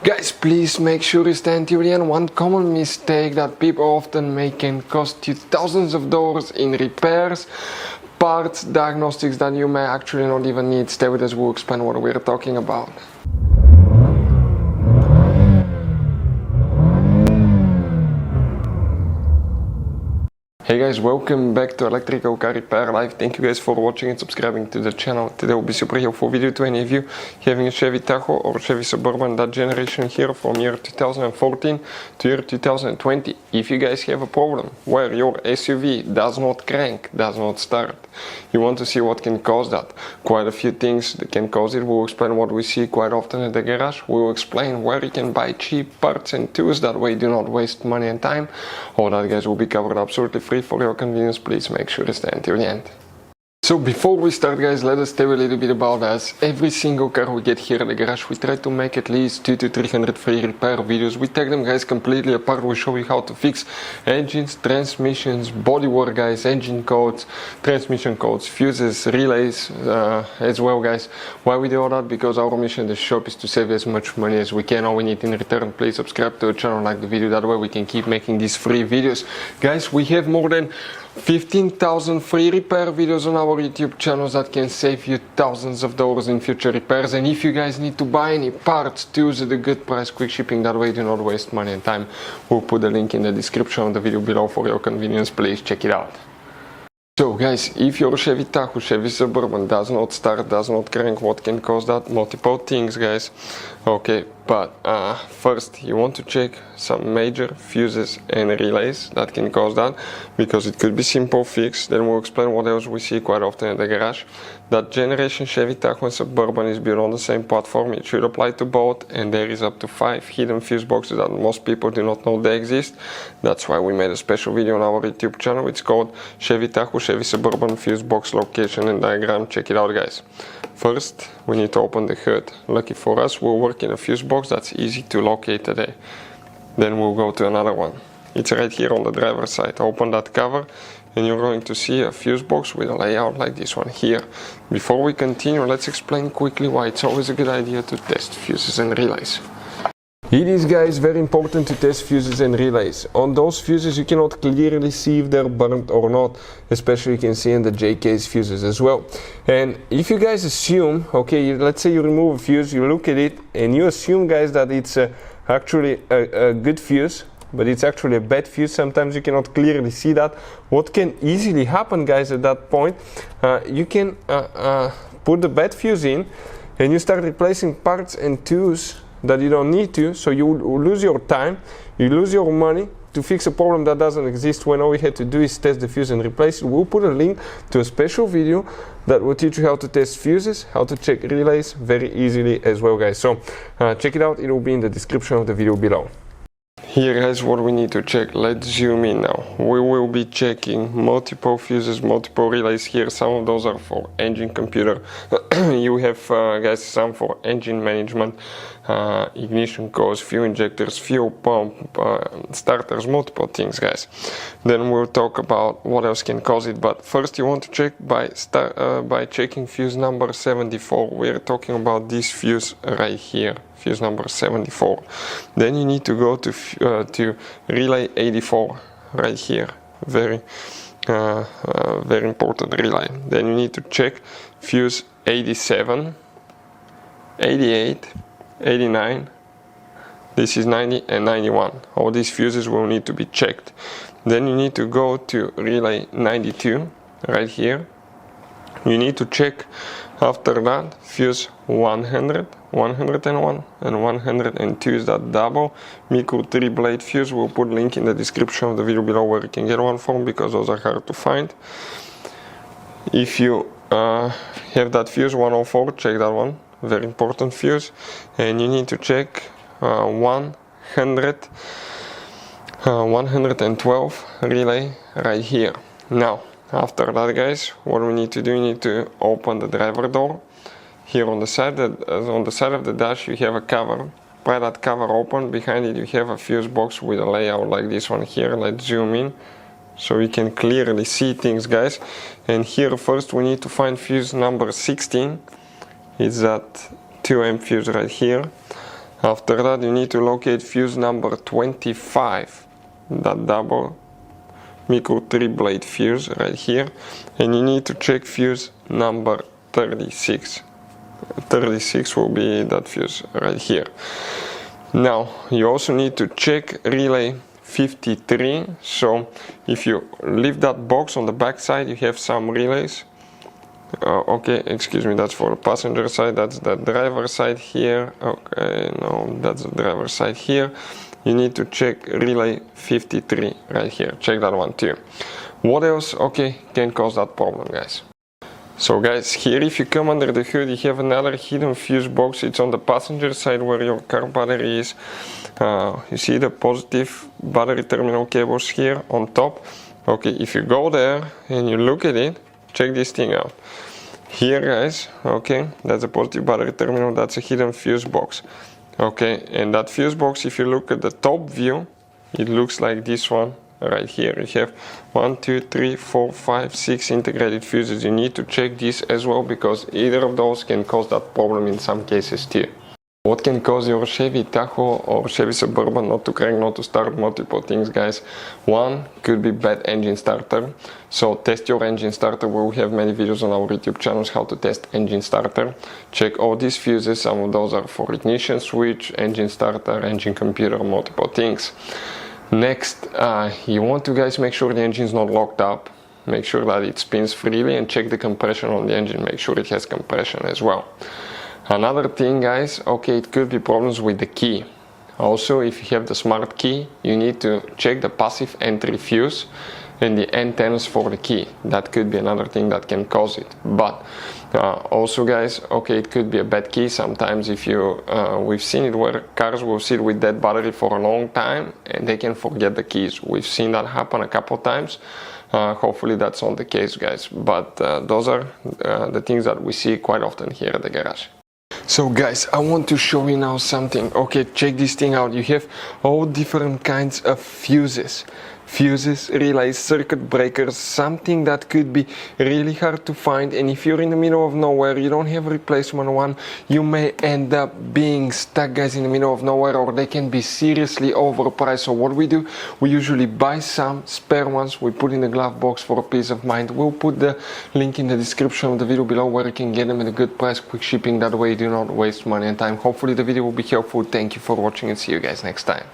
Guys, please make sure you stand till the end. One common mistake that people often make can cost you thousands of dollars in repairs, parts, diagnostics that you may actually not even need. Stay with us, we'll explain what we're talking about. Hey guys, welcome back to Electrical Car Repair Live. Thank you guys for watching and subscribing to the channel. Today will be super helpful video to any of you having a Chevy Tahoe or Chevy Suburban, that generation here from year 2014 to year 2020. If you guys have a problem where your SUV does not crank, does not start, you want to see what can cause that. Quite a few things that can cause it. We'll explain what we see quite often at the garage. We will explain where you can buy cheap parts and tools, that way do not waste money and time. All that guys will be covered absolutely free for your convenience. Please make sure to stay until the end. So before we start guys, let us tell you a little bit about us. Every single car we get here at the garage, we try to make at least 200 to 300 free repair videos. We take them guys completely apart. We show you how to fix engines, transmissions, bodywork guys, engine codes, transmission codes, fuses, relays as well guys. Why we do all that? Because our mission in the shop is to save as much money as we can. All we need in return, please subscribe to the channel, like the video, that way we can keep making these free videos. Guys, we have more than 15,000 free repair videos on our YouTube channels that can save you thousands of dollars in future repairs. And if you guys need to buy any parts, tools at a good price, quick shipping, that way do not waste money and time. We'll put the link in the description of the video below for your convenience. Please check it out. So guys, if your Chevy Tahoe, Chevy Suburban does not start, does not crank, what can cause that? Multiple things guys. Okay, but first you want to check some major fuses and relays that can cause that, because it could be simple fix. Then we'll explain what else we see quite often in the garage. That generation Chevy Tahoe and Suburban is built on the same platform. It should apply to both, and there is up to 5 hidden fuse boxes that most people do not know they exist. That's why we made a special video on our YouTube channel. It's called Chevy Tahoe, Chevy Suburban fuse box location and diagram. Check it out guys. First, we need to open the hood. Lucky for us, we'll work in a fuse box that's easy to locate today. Then we'll go to another one. It's right here on the driver's side. Open that cover and you're going to see a fuse box with a layout like this one here. Before we continue, let's explain quickly why it's always a good idea to test fuses and relays. It is guys very important to test fuses and relays. On those fuses you cannot clearly see if they're burnt or not, especially you can see in the J-case fuses as well. And if you guys assume, okay, let's say you remove a fuse, you look at it and you assume guys that it's actually a good fuse, but it's actually a bad fuse. Sometimes you cannot clearly see that. What can easily happen guys at that point, you can put the bad fuse in and you start replacing parts and tools that you don't need to, so you lose your time, you lose your money to fix a problem that doesn't exist, when all we had to do is test the fuse and replace it. We'll put a link to a special video that will teach you how to test fuses, how to check relays very easily as well guys. So check it out, it will be in the description of the video below. Here guys, what we need to check. Let's zoom in now. We will be checking multiple fuses, multiple relays here. Some of those are for engine computer. You have guys some for engine management, ignition codes, fuel injectors, fuel pump, starters, multiple things guys. Then we'll talk about what else can cause it, but first you want to check by checking fuse number 74. We're talking about this fuse right here, fuse number 74. Then you need to go to relay 84 right here, very important relay. Then you need to check fuse 87, 88, 89, this is 90 and 91. All these fuses will need to be checked. Then you need to go to relay 92 right here. You need to check after that fuse 100, 101 and 102 is that double micro 3-blade fuse. We'll put link in the description of the video below where you can get one from, because those are hard to find. If you have that fuse 104, check that one, very important fuse. And you need to check 112 relay right here. Now after that guys, what we need to do, you need to open the driver door. Here on the side of the dash you have a cover. Pry that cover open, behind it you have a fuse box with a layout like this one here. Let's zoom in so we can clearly see things guys. And here first we need to find fuse number 16. It's that 2 amp fuse right here. After that, you need to locate fuse number 25, that double micro 3-blade fuse right here, and you need to check fuse number 36. 36 will be that fuse right here. Now you also need to check relay 53. So if you leave that box on the back side, you have some relays. Okay, excuse me, that's for the passenger side, that's the driver side here. Okay, no, that's the driver side here. You need to check relay 53 right here, check that one too. What else, okay, can cause that problem, guys? So guys, here if you come under the hood, you have another hidden fuse box. It's on the passenger side where your car battery is. You see the positive battery terminal cables here on top. Okay, if you go there and you look at it, check this thing out. Here guys, okay, that's a positive battery terminal, that's a hidden fuse box. Okay, and that fuse box, if you look at the top view, it looks like this one right here. You have 1, 2, 3, 4, 5, 6 integrated fuses. You need to check this as well, because either of those can cause that problem in some cases too. What can cause your Chevy Tahoe or Chevy Suburban not to crank, not to start? Multiple things, guys. One could be bad engine starter. So test your engine starter. We have many videos on our YouTube channels how to test engine starter. Check all these fuses. Some of those are for ignition switch, engine starter, engine computer, multiple things. Next, you want to, guys, make sure the engine is not locked up. Make sure that it spins freely, and check the compression on the engine. Make sure it has compression as well. Another thing, guys, okay, it could be problems with the key. Also, if you have the smart key, you need to check the passive entry fuse and the antennas for the key. That could be another thing that can cause it. But also, guys, okay, it could be a bad key. Sometimes if you we've seen it where cars will sit with that battery for a long time and they can forget the keys. We've seen that happen a couple times. Hopefully that's not the case, guys, but those are the things that we see quite often here at the garage. So guys, I want to show you now something. Okay, check this thing out. You have all different kinds of fuses. Fuses, relays, circuit breakers, something that could be really hard to find, and if you're in the middle of nowhere, you don't have a replacement one, you may end up being stuck, guys, in the middle of nowhere, or they can be seriously overpriced. So what we do, we usually buy some spare ones, we put in the glove box for peace of mind. We'll put the link in the description of the video below where you can get them at a good price, quick shipping, that way you do not waste money and time. Hopefully the video will be helpful. Thank you for watching and see you guys next time.